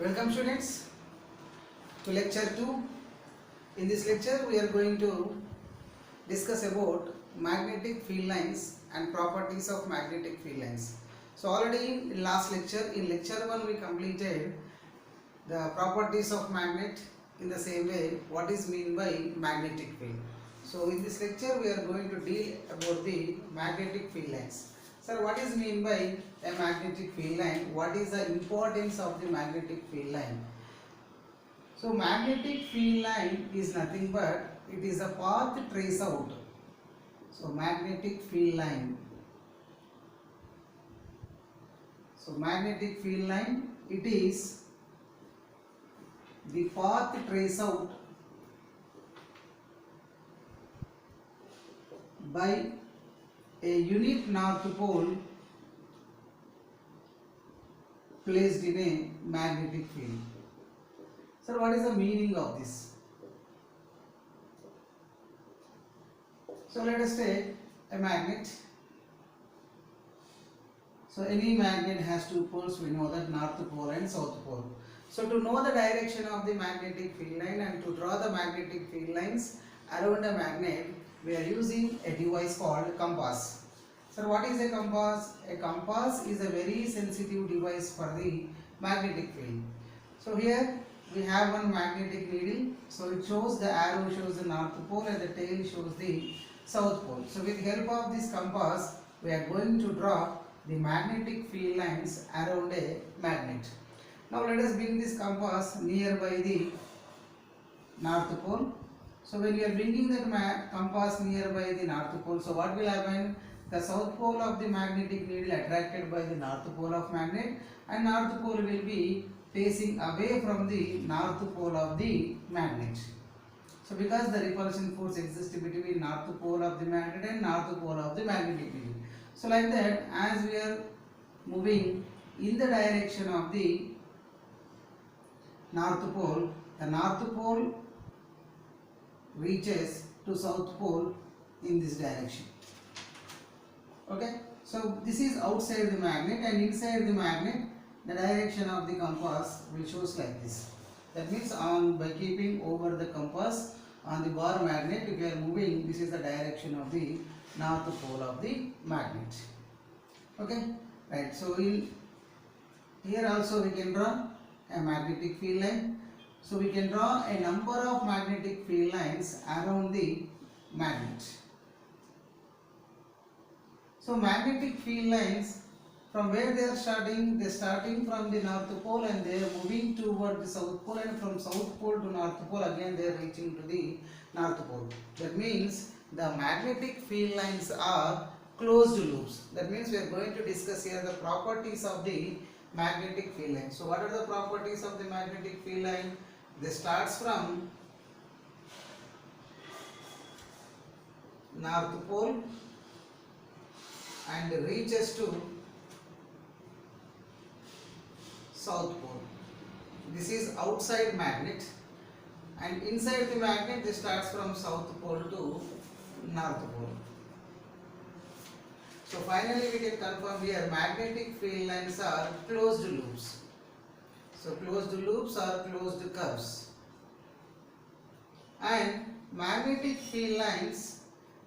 Welcome students to lecture 2. In this lecture we are going to discuss about magnetic field lines and properties of magnetic field lines. So already in last lecture, in lecture 1 we completed the properties of magnet. In the same way, what is mean by magnetic field. So in this lecture we are going to deal about the magnetic field lines. Sir, what is mean by a magnetic field line? What is the importance of the magnetic field line? So magnetic field line is nothing but it is a path trace out. So magnetic field line. So magnetic field line, it is the path trace out by a unit north pole placed in a magnetic field. So what is the meaning of this? So let us take a magnet. So any magnet has two poles, we know that, north pole and south pole. So to know the direction of the magnetic field line and to draw the magnetic field lines around a magnet, we are using a device called compass. So what is a compass? A compass is a very sensitive device for the magnetic field. So here we have one magnetic needle. So it shows, the arrow shows the north pole and the tail shows the south pole. So with help of this compass, we are going to draw the magnetic field lines around a magnet. Now let us bring this compass nearby the north pole. So when we are bringing that compass nearby the north pole, so what will happen? The south pole of the magnetic needle attracted by the north pole of magnet, and north pole will be facing away from the north pole of the magnet. So because the repulsion force exists between north pole of the magnet and north pole of the magnetic needle. So like that, as we are moving in the direction of the north pole, the north pole reaches to south pole in this direction. Okay, so this is outside the magnet, and inside the magnet the direction of the compass will shows like this. That means by keeping over the compass on the bar magnet, if we are moving, this is the direction of the north pole of the magnet. Okay, right. So here also we can draw a magnetic field line. So we can draw a number of magnetic field lines around the magnet. So magnetic field lines, from where they are starting? They are starting from the north pole and they are moving toward the south pole, and from south pole to north pole again they are reaching to the north pole. That means the magnetic field lines are closed loops. That means we are going to discuss here the properties of the magnetic field line. So what are the properties of the magnetic field line? This starts from north pole and reaches to south pole. This is outside magnet, and inside the magnet this starts from south pole to north pole. So finally we can confirm here magnetic field lines are closed loops. So closed loops are closed curves. And magnetic field lines,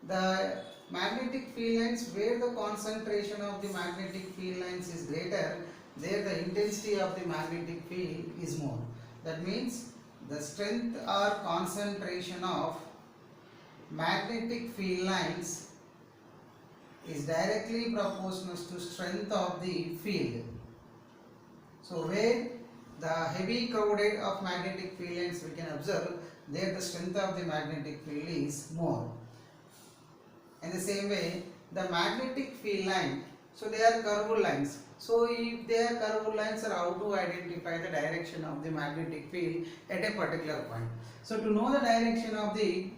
the magnetic field lines where the concentration of the magnetic field lines is greater, there the intensity of the magnetic field is more. That means the strength or concentration of magnetic field lines is directly proportional to strength of the field. So where the heavy crowded of magnetic field lines we can observe, there the strength of the magnetic field is more. In the same way, the magnetic field line, so they are curved lines. So if they are curved lines, how to identify the direction of the magnetic field at a particular point? So to know the direction of the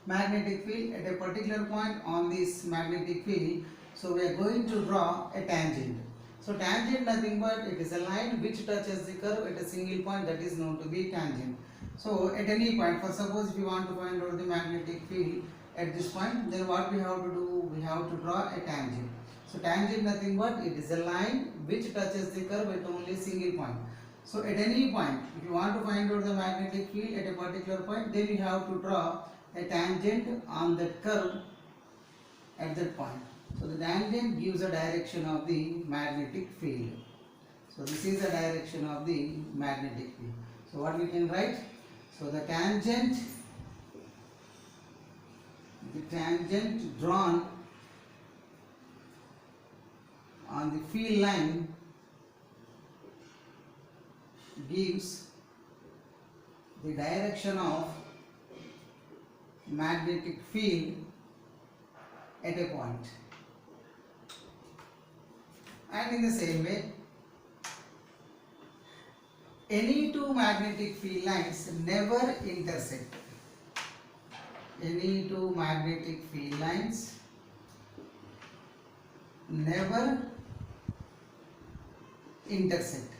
magnetic field at a particular point on this magnetic field, so we are going to draw a tangent. So tangent nothing but it is a line which touches the curve at a single point, that is known to be tangent. So at any point, for suppose if you want to find out the magnetic field at this point, then what we have to do? We have to draw a tangent. So tangent nothing but it is a line which touches the curve at only single point. So at any point, if you want to find out the magnetic field at a particular point, then you have to draw a tangent on that curve at that point. So the tangent gives a direction of the magnetic field. So this is the direction of the magnetic field. So what we can write? So the tangent drawn on the field line gives the direction of magnetic field at a point. And in the same way, any two magnetic field lines never intersect. Any two magnetic field lines never intersect.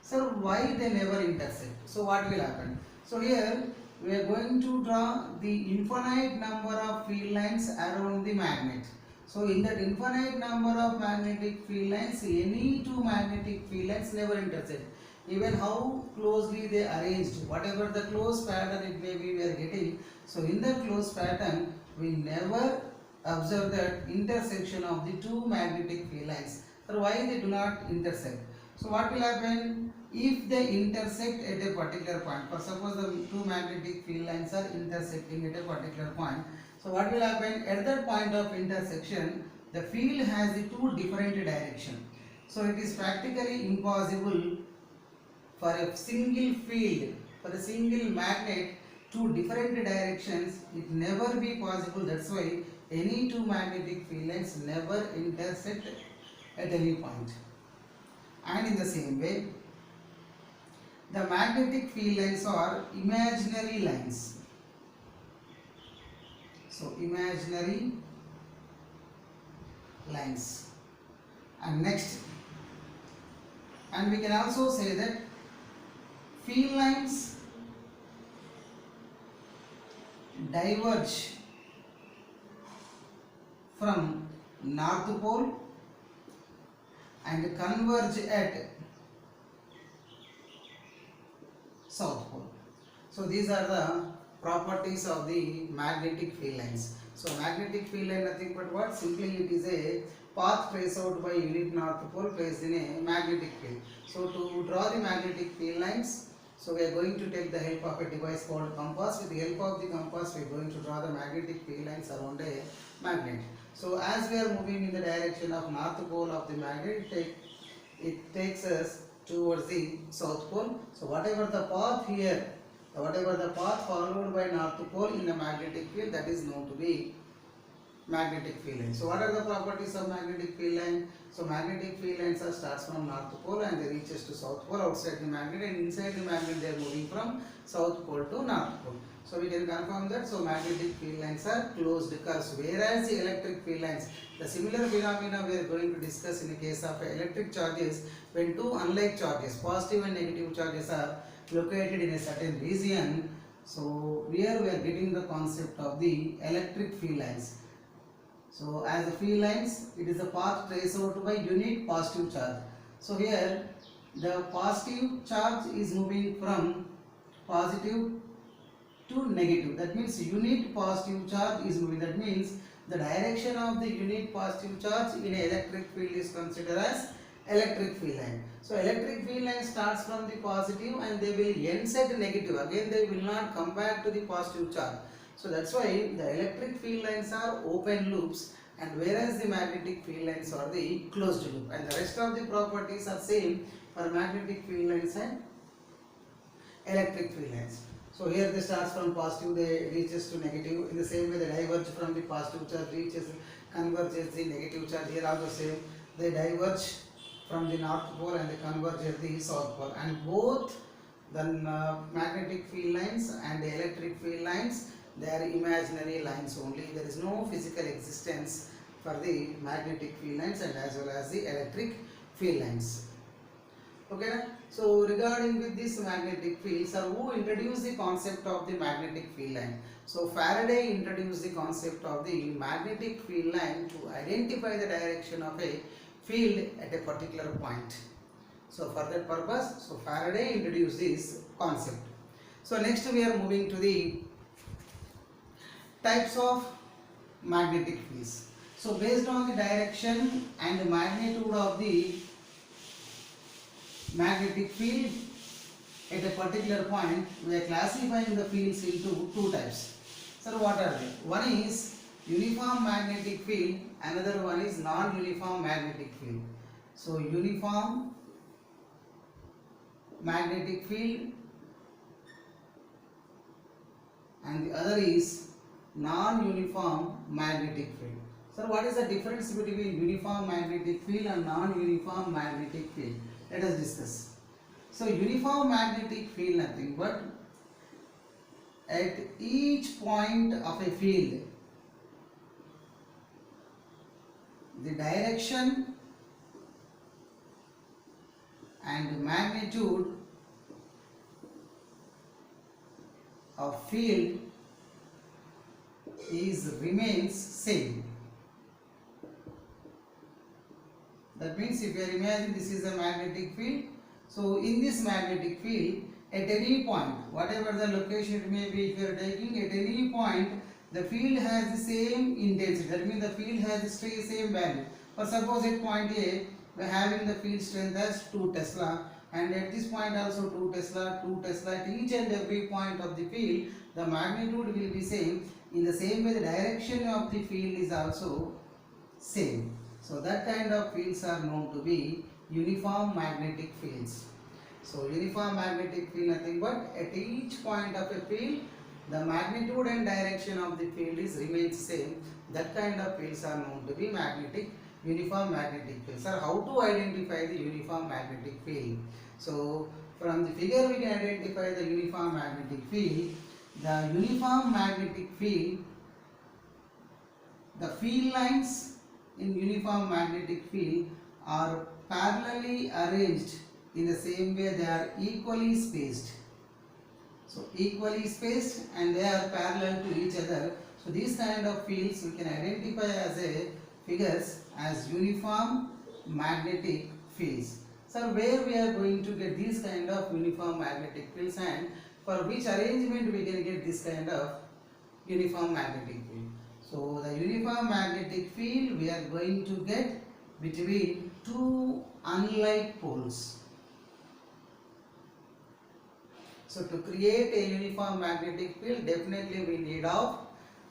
So why they never intersect? So what will happen? So here we are going to draw the infinite number of field lines around the magnet. So in that infinite number of magnetic field lines, any two magnetic field lines never intersect. Even how closely they arranged, whatever the close pattern it may be we are getting. So in the close pattern, we never observe that intersection of the two magnetic field lines. So why they do not intersect? So what will happen if they intersect at a particular point? For suppose the two magnetic field lines are intersecting at a particular point. So what will happen at that point of intersection? The field has the two different directions. So it is practically impossible for a single field, for a single magnet, two different directions. It never be possible. That's why any two magnetic field lines never intersect at any point. And in the same way, the magnetic field lines are imaginary lines. So imaginary lines. And next, and we can also say that field lines diverge from north pole and converge at south pole. So these are the properties of the magnetic field lines. So magnetic field line nothing but what? Simply it is a path traced out by unit north pole placed in a magnetic field. So to draw the magnetic field lines, so we are going to take the help of a device called compass. With the help of the compass, we are going to draw the magnetic field lines around a magnet. So as we are moving in the direction of north pole of the magnet, it takes us towards the south pole. So whatever the path here, whatever the path followed by north pole in the magnetic field, that is known to be magnetic field line. So what are the properties of magnetic field line? So magnetic field lines are starts from north pole and they reaches to south pole outside the magnet, and inside the magnet they are moving from south pole to north pole. So we can confirm that. So magnetic field lines are closed curves, whereas the electric field lines, the similar phenomena we are going to discuss in the case of electric charges, when two unlike charges, positive and negative charges, are located in a certain region. So here we are getting the concept of the electric field lines. So as the field lines, it is a path traced out by unit positive charge. So here the positive charge is moving from positive to negative. That means unit positive charge is moving. That means the direction of the unit positive charge in an electric field is considered as electric field line. So electric field line starts from the positive and they will end at negative. Again they will not come back to the positive charge. So that's why the electric field lines are open loops, and whereas the magnetic field lines are the closed loop, and the rest of the properties are same for magnetic field lines and electric field lines. So here they starts from positive, they reaches to negative. In the same way they diverge from the positive charge, reaches, converges the negative charge. Here also same, they diverge from the north pole and they converge at the south pole. And both the magnetic field lines and the electric field lines, they are imaginary lines only. There is no physical existence for the magnetic field lines and as well as the electric field lines. Okay, so regarding with this magnetic field, sir, who introduced the concept of the magnetic field line? So Faraday introduced the concept of the magnetic field line to identify the direction of a field at a particular point. So for that purpose, so Faraday introduced this concept. So next we are moving to the types of magnetic fields. So based on the direction and the magnitude of the magnetic field at a particular point, we are classifying the fields into two types. So what are they? One is uniform magnetic field, another one is non-uniform magnetic field. So uniform magnetic field and the other is non-uniform magnetic field. So what is the difference between uniform magnetic field and non-uniform magnetic field? Let us discuss. So uniform magnetic field nothing but at each point of a field, the direction and magnitude of field remains same. That means if you imagine this is a magnetic field, so in this magnetic field at any point, whatever the location it may be, if you are taking at any point, the field has the same intensity. That means the field has the same value. For suppose at point A, we are having the field strength as 2 Tesla, and at this point also 2 Tesla, 2 Tesla. At each and every point of the field, the magnitude will be same. In the same way, the direction of the field is also same. So that kind of fields are known to be uniform magnetic fields. So uniform magnetic field nothing but at each point of a field, the magnitude and direction of the field remains same. That kind of fields are known to be uniform magnetic fields. Sir, how to identify the uniform magnetic field? So from the figure we can identify the uniform magnetic field. The uniform magnetic field, the field lines in uniform magnetic field are parallelly arranged in the same way, they are equally spaced. So equally spaced and they are parallel to each other. So these kind of fields we can identify as a figures as uniform magnetic fields. So where we are going to get these kind of uniform magnetic fields and for which arrangement we can get this kind of uniform magnetic field? So the uniform magnetic field we are going to get between two unlike poles. So to create a uniform magnetic field, definitely we need of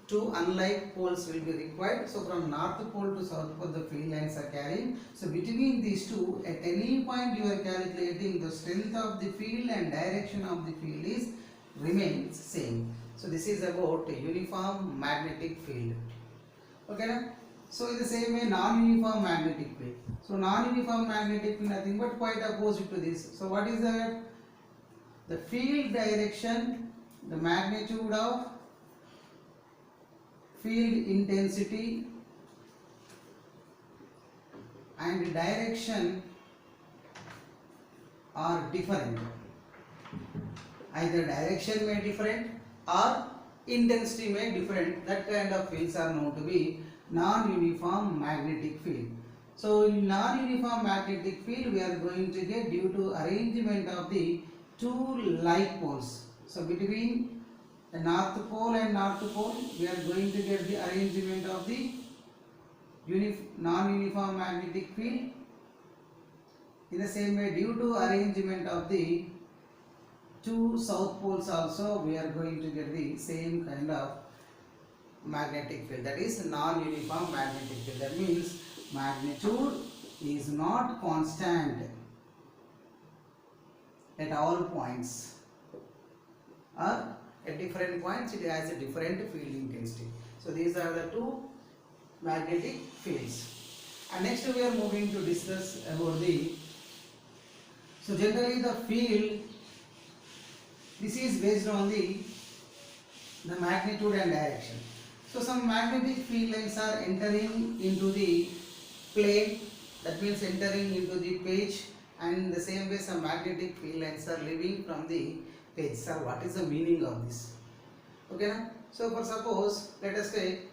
two unlike poles will be required. So from north pole to south pole the field lines are carrying. So between these two, at any point you are calculating the strength of the field and direction of the field remains same. So this is about a uniform magnetic field. Okay na? So in the same way non-uniform magnetic field. So non-uniform magnetic field nothing but quite opposite to this. So what is that? The field direction, the magnitude of field intensity and direction are different. Either direction may different or intensity may different. That kind of fields are known to be non-uniform magnetic field. So in non-uniform magnetic field we are going to get due to arrangement of the two like poles. So between the north pole and north pole we are going to get the arrangement of the non-uniform magnetic field. In the same way, due to arrangement of the two south poles also we are going to get the same kind of magnetic field, that is non-uniform magnetic field. That means magnitude is not constant at all points, or at different points it has a different field intensity. So these are the two magnetic fields. And next we are moving to discuss about so generally the field, this is based on the magnitude and direction. So some magnetic field lines are entering into the plane, that means entering into the page, and in the same way some magnetic field lines are leaving from the page. Sir, what is the meaning of this? Okay na? So for suppose let us take,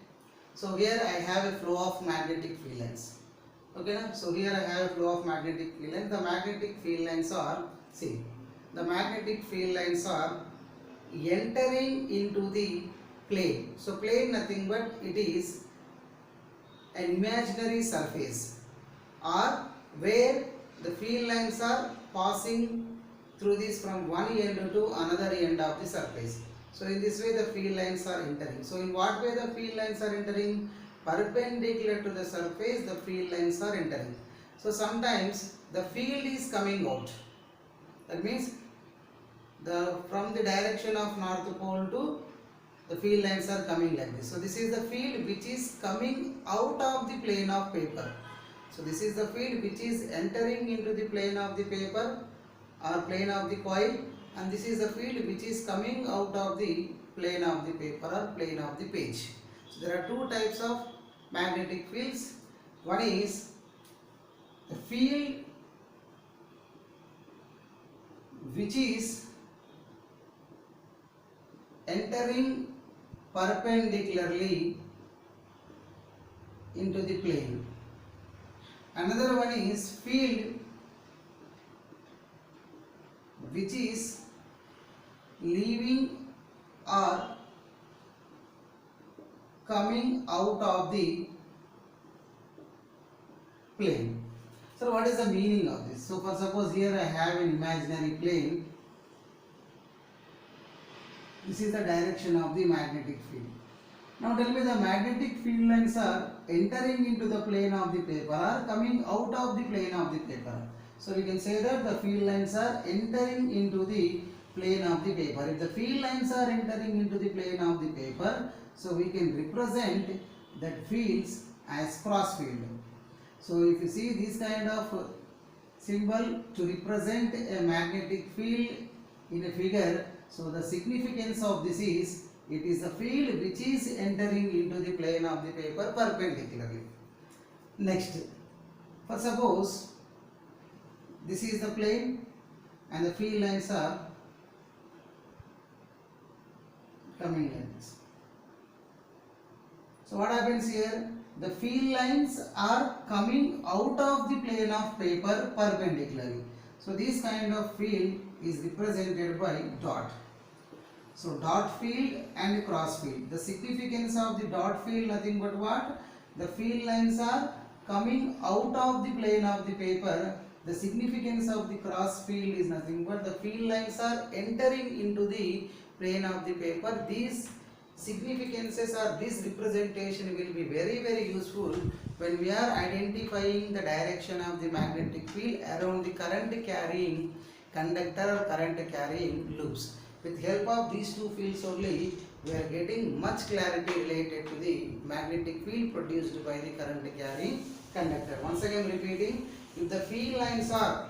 so here I have a flow of magnetic field lines. Okay, na? So here I have flow of magnetic field lines. The magnetic field lines are, see, the magnetic field lines are entering into the plane. So plane nothing but it is an imaginary surface, or where the field lines are passing through this from one end to another end of the surface. So in this way the field lines are entering. So in what way the field lines are entering? Perpendicular to the surface the field lines are entering. So sometimes the field is coming out. That means from the direction of north pole to the field lines are coming like this. So this is the field which is coming out of the plane of paper. So this is the field which is entering into the plane of the paper or plane of the coil, and this is the field which is coming out of the plane of the paper or plane of the page. So there are two types of magnetic fields. One is the field which is entering perpendicularly into the plane. Another one is field which is leaving or coming out of the plane. So what is the meaning of this? So for suppose here I have an imaginary plane. This is the direction of the magnetic field. Now tell me, the magnetic field lines are entering into the plane of the paper or coming out of the plane of the paper. So we can say that the field lines are entering into the plane of the paper. If the field lines are entering into the plane of the paper, so we can represent that fields as cross field. So if you see this kind of symbol to represent a magnetic field in a figure, so the significance of this is, it is the field which is entering into the plane of the paper perpendicularly. Next, for suppose this is the plane and the field lines are coming like this. So what happens here? The field lines are coming out of the plane of paper perpendicularly. So this kind of field is represented by dot. So dot field and cross field. The significance of the dot field nothing but what? The field lines are coming out of the plane of the paper. The significance of the cross field is nothing but the field lines are entering into the plane of the paper. These significances or this representation will be very useful when we are identifying the direction of the magnetic field around the current carrying conductor or current carrying loops. With help of these two fields only, we are getting much clarity related to the magnetic field produced by the current carrying conductor. Once again repeating, if the field lines are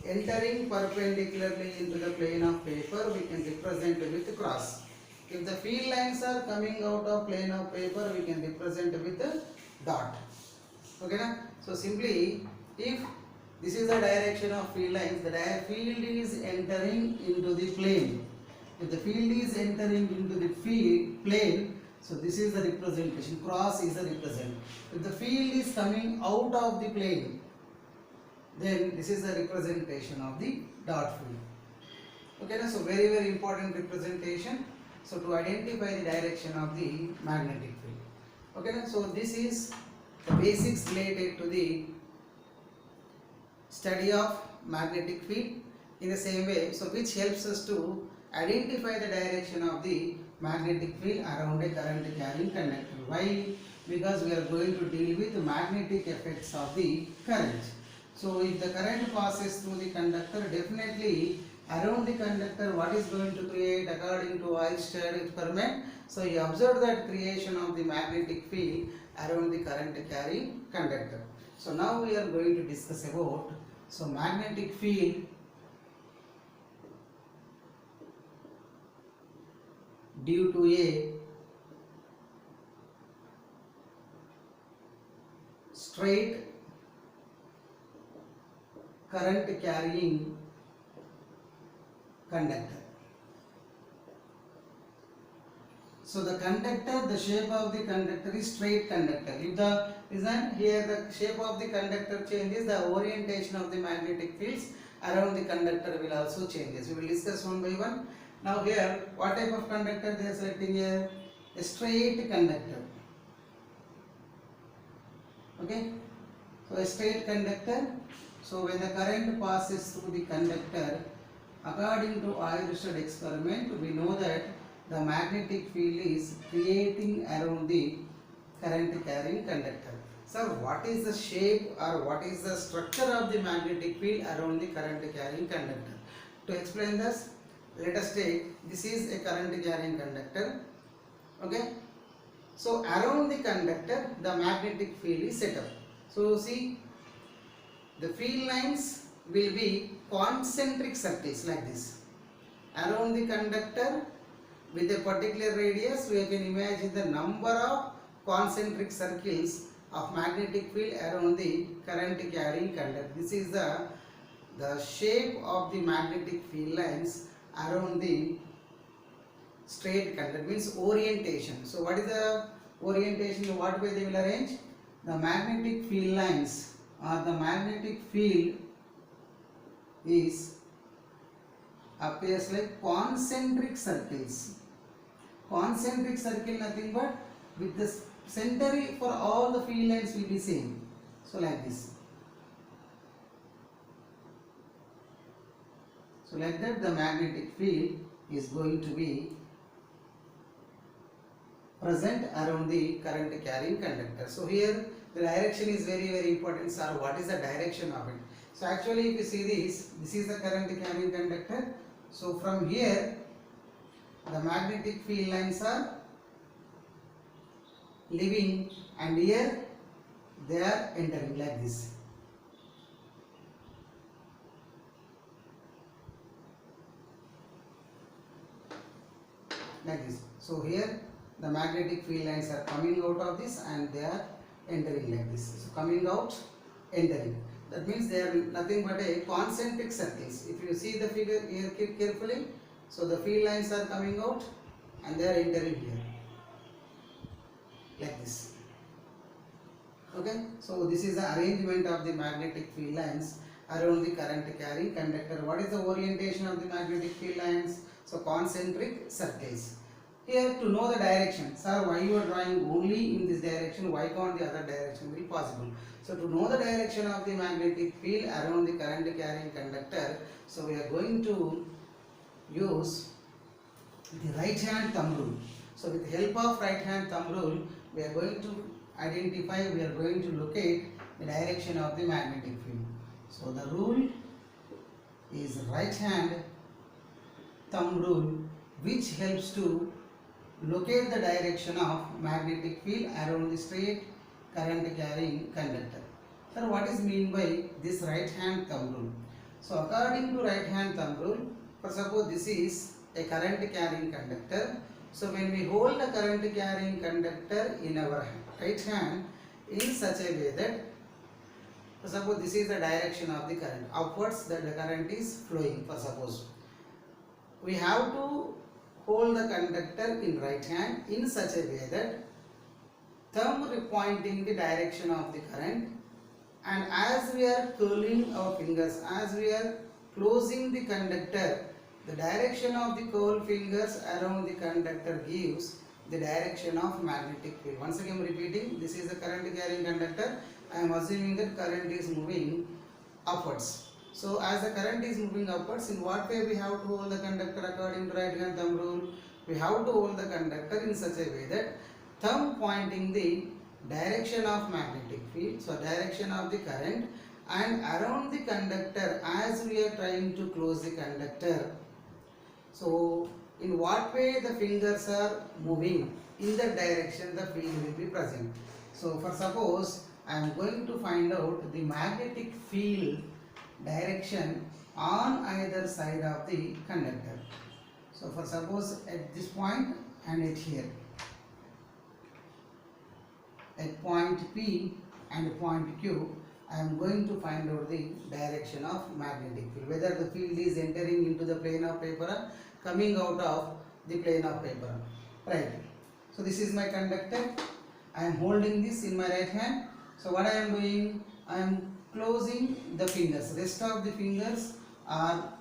entering perpendicularly into the plane of paper, we can represent with cross. If the field lines are coming out of plane of paper, we can represent with a dot. Okay na? So simply, if this is the direction of field lines, the field is entering into the plane. If the field is entering into the plane, so this is the representation, cross is the representation. If the field is coming out of the plane, then this is the representation of the dot field. Okay na? So very important representation. So to identify the direction of the magnetic field. Okay na? So this is the basics related to the study of magnetic field. In the same way, so which helps us to identify the direction of the magnetic field around a current carrying conductor. Why? Because we are going to deal with the magnetic effects of the current. So if the current passes through the conductor, definitely around the conductor what is going to create according to Oersted experiment. So he observed that creation of the magnetic field around the current carrying conductor. So now we are going to discuss about magnetic field due to a straight current carrying conductor. So the conductor, the shape of the conductor is straight conductor. If the listen here, the shape of the conductor changes, the orientation of the magnetic fields around the conductor will also changes. We will discuss one by one. Now here, what type of conductor they are selecting here? A straight conductor. Okay. So a straight conductor. So when the current passes through the conductor, according to Eisenstein experiment, we know that the magnetic field is creating around the current carrying conductor. So what is the shape or what is the structure of the magnetic field around the current carrying conductor? To explain this, let us take, this is a current carrying conductor. Okay. So around the conductor, the magnetic field is set up. So see, the field lines will be concentric circles like this. Around the conductor with a particular radius, we can imagine the number of concentric circles of magnetic field around the current carrying conductor. This is the shape of the magnetic field lines around the straight conductor, means orientation. So what is the orientation? In what way they will arrange? The magnetic field lines or the magnetic field is appears like concentric circles. Concentric circle nothing but with the center for all the field lines will be same. So like this. So like that the magnetic field is going to be present around the current carrying conductor. So here the direction is very important, sir. What is the direction of it? So actually if you see this is the current carrying conductor. So from here the magnetic field lines are leaving and here they are entering like this. Like this. So here the magnetic field lines are coming out of this and they are entering like this. So coming out, entering. That means they are nothing but a concentric circles. If you see the figure here carefully, so the field lines are coming out and they are entering here. Like this. Okay. So this is the arrangement of the magnetic field lines around the current carrying conductor. What is the orientation of the magnetic field lines? So concentric circles. Here to know the direction, sir, why you are drawing only in this direction, why can't the other direction be possible? So to know the direction of the magnetic field around the current carrying conductor, so we are going to use the right hand thumb rule. So with the help of right hand thumb rule, we are going to identify, we are going to locate the direction of the magnetic field. So the rule is right hand thumb rule, which helps to locate the direction of magnetic field around the straight current carrying conductor. Sir, what is mean by this right hand thumb rule? So according to right hand thumb rule, for suppose this is a current carrying conductor. So when we hold the current carrying conductor in our right hand in such a way that, for suppose this is the direction of the current, upwards that the current is flowing, for suppose. We have to hold the conductor in right hand in such a way that thumb pointing the direction of the current, and as we are curling our fingers, as we are closing the conductor, the direction of the curled fingers around the conductor gives the direction of magnetic field. Once again repeating, this is the current carrying conductor. I am assuming that current is moving upwards. So as the current is moving upwards, in what way we have to hold the conductor according to right hand thumb rule? We have to hold the conductor in such a way that thumb pointing the direction of magnetic field, so direction of the current, and around the conductor as we are trying to close the conductor. So in what way the fingers are moving, in that direction the field will be present. So for suppose I am going to find out the magnetic field direction on either side of the conductor. So for suppose at this point and at here, at point P and point Q, I am going to find out the direction of magnetic field, whether the field is entering into the plane of paper or coming out of the plane of paper, right? So this is my conductor. I am holding this in my right hand. So what I am doing, I am closing the fingers. Rest of the fingers are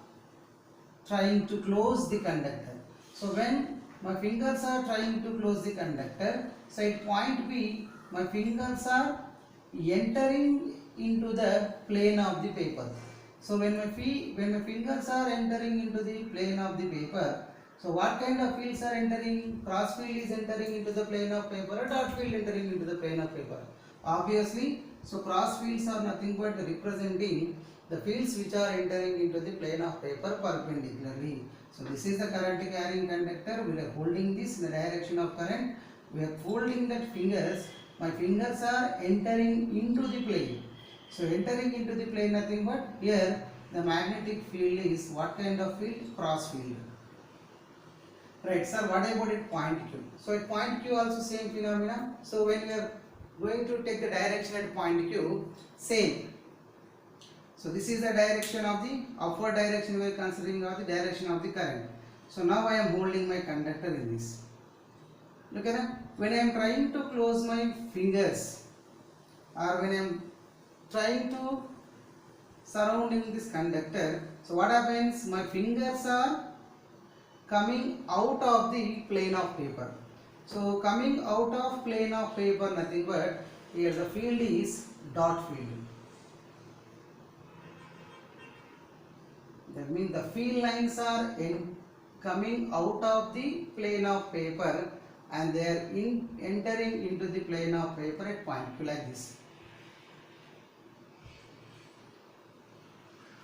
trying to close the conductor. So when my fingers are trying to close the conductor, so at point B, my fingers are entering into the plane of the paper. So when my fingers are entering into the plane of the paper, so what kind of fields are entering? Cross field is entering into the plane of paper, or dot field entering into the plane of paper? Obviously, so cross fields are nothing but representing the fields which are entering into the plane of paper perpendicularly. So this is the current carrying conductor. We are holding this in the direction of current. We are folding that fingers. My fingers are entering into the plane. So entering into the plane nothing but here the magnetic field is what kind of field? Cross field. Right, sir, what about at point Q? So at point Q also same phenomena. So when we are going to take the direction at point Q, same. So this is the direction of the upward direction we are considering, of the direction of the current. So now I am holding my conductor in this. Look at that. When I am trying to close my fingers, or when I am trying to surrounding this conductor, so what happens? My fingers are coming out of the plane of paper. So coming out of plane of paper nothing but here the field is dot field. That means the field lines are coming out of the plane of paper and they are entering into the plane of paper at point Q like this.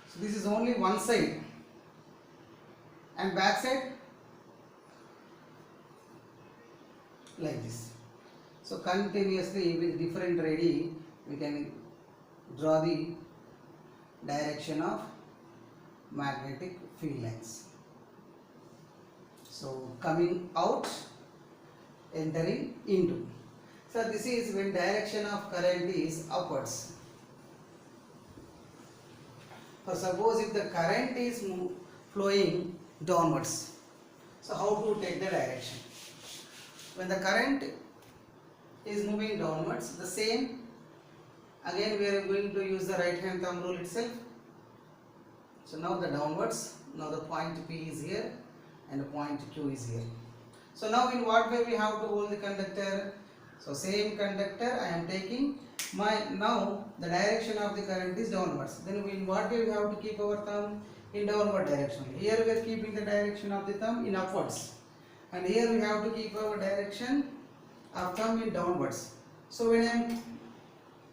So this is only one side, and back side like this. So continuously with different radii we can draw the direction of magnetic field lines. So coming out, entering into. So this is when direction of current is upwards. For suppose if the current is flowing downwards, so how to take the direction? When the current is moving downwards, the same again we are going to use the right hand thumb rule itself. So now the downwards, now the point P is here and the point Q is here. So now in what way we have to hold the conductor? So same conductor I am taking my, now the direction of the current is downwards. Then in what way we have to keep our thumb? In downward direction. Here we are keeping the direction of the thumb in upwards. And here we have to keep our direction of thumb in downwards. So when I am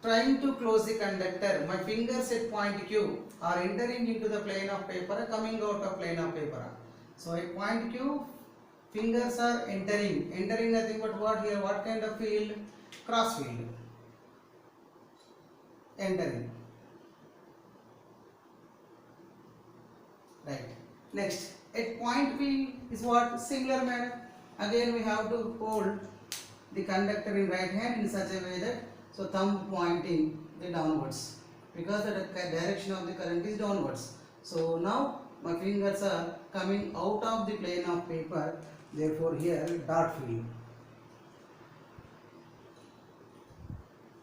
trying to close the conductor, my fingers at point Q are entering into the plane of paper, coming out of plane of paper. So at point Q, fingers are entering nothing but what here, what kind of field? Cross field. Entering. Right. Next, at point P is what? Similar manner. Again we have to hold the conductor in right hand in such a way that so thumb pointing the downwards, because the direction of the current is downwards. So now my fingers are coming out of the plane of paper, therefore here dot field.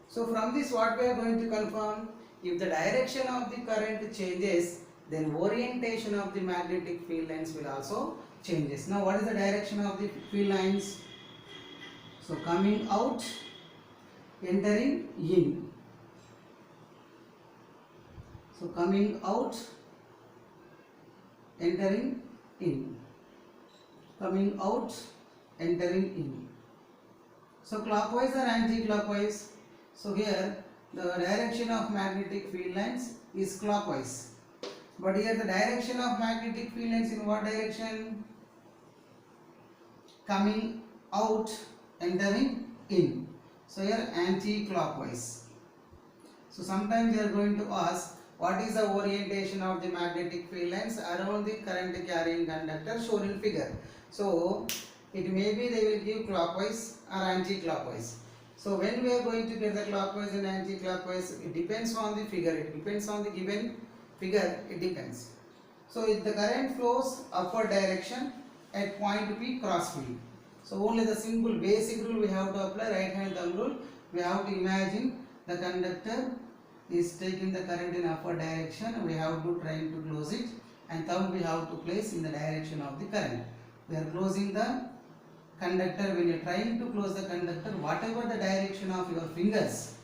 So from this what we are going to confirm? If the direction of the current changes, then orientation of the magnetic field lines will also changes. Now what is the direction of the field lines? So coming out, entering in. So coming out, entering in. Coming out, entering in. So clockwise or anti-clockwise? So here the direction of magnetic field lines is clockwise. But here the direction of magnetic field lines in what direction? Coming out, entering in. So here anti-clockwise. So sometimes they are going to ask what is the orientation of the magnetic field lines around the current carrying conductor shown in figure. So it may be they will give clockwise or anti-clockwise. So when we are going to get the clockwise and anti-clockwise, it depends on the figure, it depends on the given figure, it depends. So if the current flows upward direction at point P, cross field. So only the simple basic rule we have to apply, right hand thumb rule. We have to imagine the conductor is taking the current in upward direction. We have to try to close it, and thumb we have to place in the direction of the current. We are closing the conductor. When you are trying to close the conductor, whatever the direction of your fingers,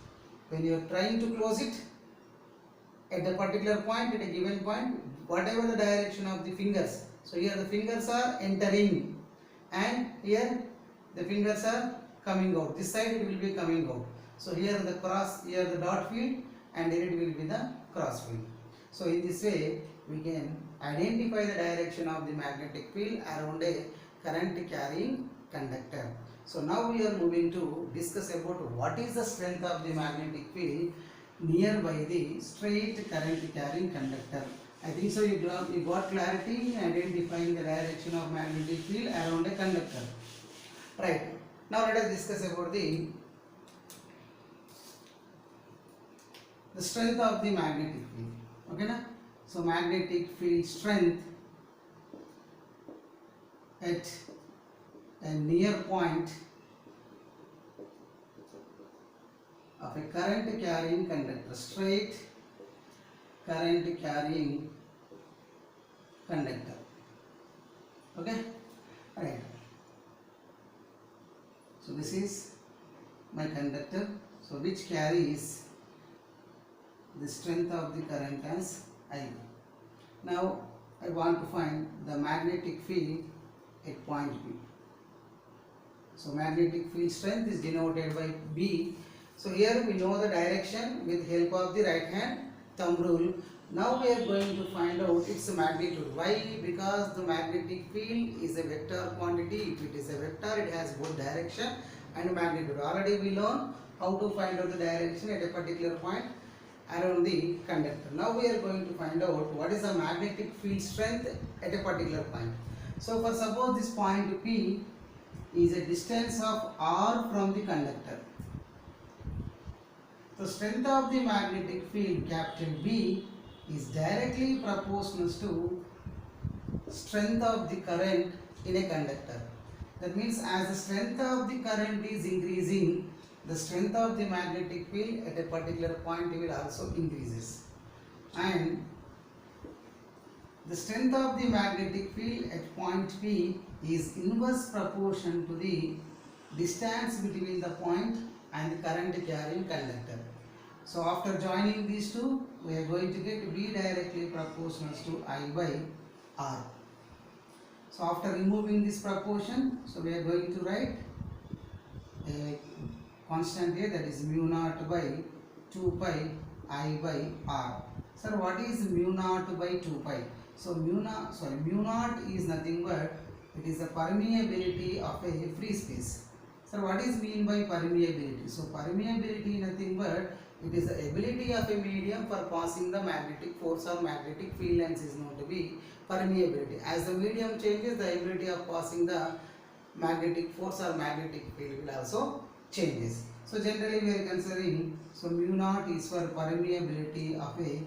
when you are trying to close it at a particular point, at a given point, whatever the direction of the fingers, so here the fingers are entering and here the fingers are coming out. This side it will be coming out. So here the cross, here the dot field, and here it will be the cross field. So in this way we can identify the direction of the magnetic field around a current carrying conductor. So now we are moving to discuss about what is the strength of the magnetic field nearby the straight current carrying conductor. I think so you got clarity in identifying the direction of magnetic field around a conductor. Right. Now let us discuss about the strength of the magnetic field. Okay na? So magnetic field strength at a near point of a current carrying conductor, straight current carrying conductor. Okay, right. So this is my conductor, so which carries the strength of the current as I. Now I want to find the magnetic field at point B. So magnetic field strength is denoted by B. So here we know the direction with help of the right hand thumb rule. Now we are going to find out its magnitude. Why? Because the magnetic field is a vector quantity. If it is a vector, it has both direction and magnitude. Already we learned how to find out the direction at a particular point around the conductor. Now we are going to find out what is the magnetic field strength at a particular point. So for suppose this point P is a distance of r from the conductor. The strength of the magnetic field capital B is directly proportional to strength of the current in a conductor. That means as the strength of the current is increasing, the strength of the magnetic field at a particular point will also increases. And the strength of the magnetic field at point P is inverse proportion to the distance between the point and the current carrying conductor. So after joining these two, we are going to get B directly proportional to I by R. So after removing this proportion, so we are going to write a constant here, that is mu naught by 2 pi I by R. Sir, what is mu naught by 2 pi? So mu naught is nothing but it is the permeability of a free space. Sir, what is mean by permeability? So permeability nothing but it is the ability of a medium for passing the magnetic force or magnetic field lines is known to be permeability. As the medium changes, the ability of passing the magnetic force or magnetic field will also changes. So generally we are considering, so mu naught is for permeability of a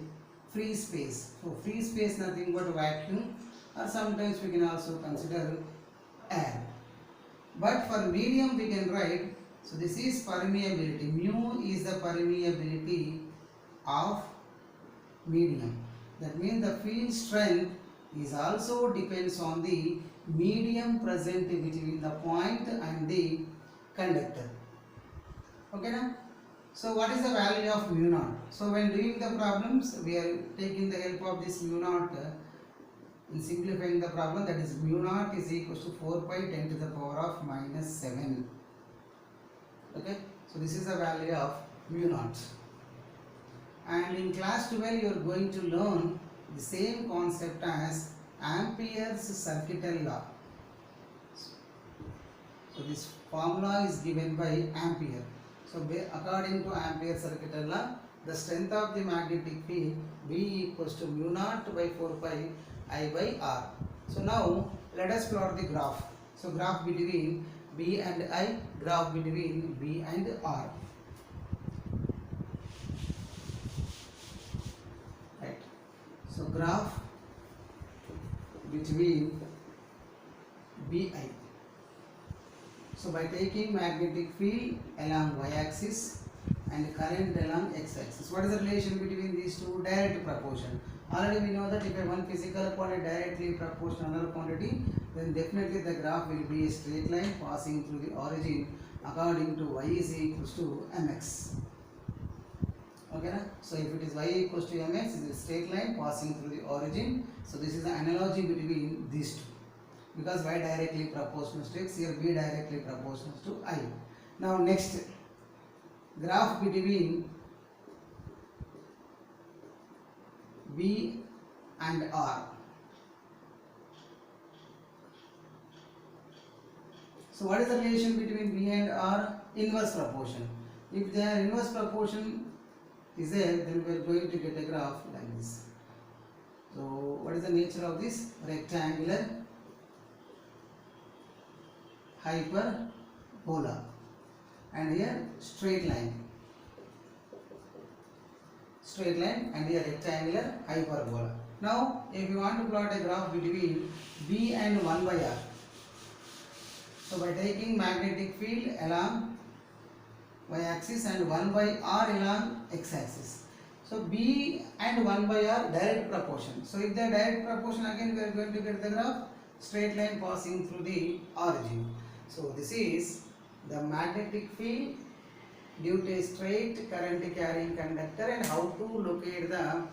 free space. So free space nothing but vacuum, or sometimes we can also consider air. But for medium we can write, so this is permeability. Mu is the permeability of medium. That means the field strength is also depends on the medium present between the point and the conductor. Okay now? So what is the value of mu naught? So when doing the problems, we are taking the help of this mu naught in simplifying the problem, that is mu naught is equals to 4 pi 10 to the power of minus 7. Okay, so this is the value of mu naught. And in class 12 you are going to learn the same concept as Ampere's circuital law. So this formula is given by Ampere. So according to Ampere's circuital law, the strength of the magnetic field B equals to mu naught by 4 pi I by R. So now let us plot the graph. So graph between B and I, graph between B and R. Right. So graph between BI. So by taking magnetic field along y-axis and current along x-axis, what is the relation between these two? Direct proportion. Already we know that if a one physical quantity directly proportional to another quantity, then definitely the graph will be a straight line passing through the origin according to y is equals to mx. Okay, na? So if it is y equals to mx, it is a straight line passing through the origin. So this is the analogy between these two. Because y directly proportional to x, here b directly proportional to I. Now next, graph between B and R. So what is the relation between B and R? Inverse proportion. If their inverse proportion is there, then we are going to get a graph like this. So what is the nature of this? Rectangular hyperbola, and here straight line, and here rectangular hyperbola. Now if you want to plot a graph between B and 1 by R, so by taking magnetic field along y-axis and 1 by R along x-axis, so B and 1 by R direct proportion. So if they are direct proportion, again we are going to get the graph straight line passing through the origin. So this is the magnetic field due to a straight current carrying conductor, and how to locate the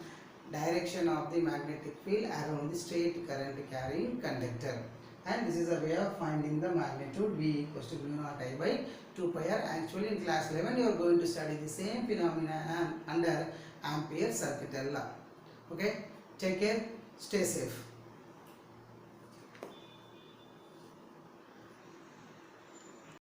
direction of the magnetic field around the straight current carrying conductor. And this is a way of finding the magnitude V equals to mu naught I by 2 pi r. Actually in class 11 you are going to study the same phenomena under Ampere circuital law. Okay, take care, stay safe.